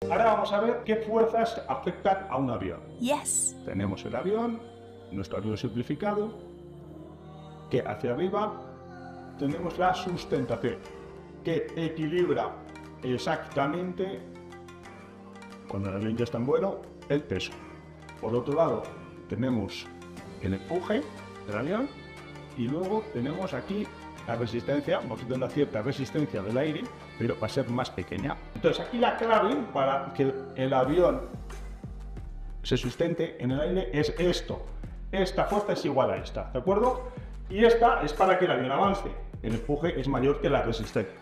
Ahora vamos a ver qué fuerzas afectan a un avión. Yes. Tenemos el avión, nuestro avión simplificado, que hacia arriba tenemos la sustentación, que equilibra exactamente, cuando el avión ya está en vuelo, el peso. Por otro lado, tenemos el empuje del avión y luego tenemos aquí la resistencia, vamos a tener una cierta resistencia del aire, pero va a ser más pequeña. Entonces aquí la clave para que el avión se sustente en el aire es esto. Esta fuerza es igual a esta, ¿de acuerdo? Y esta es para que el avión avance. El empuje es mayor que la resistencia.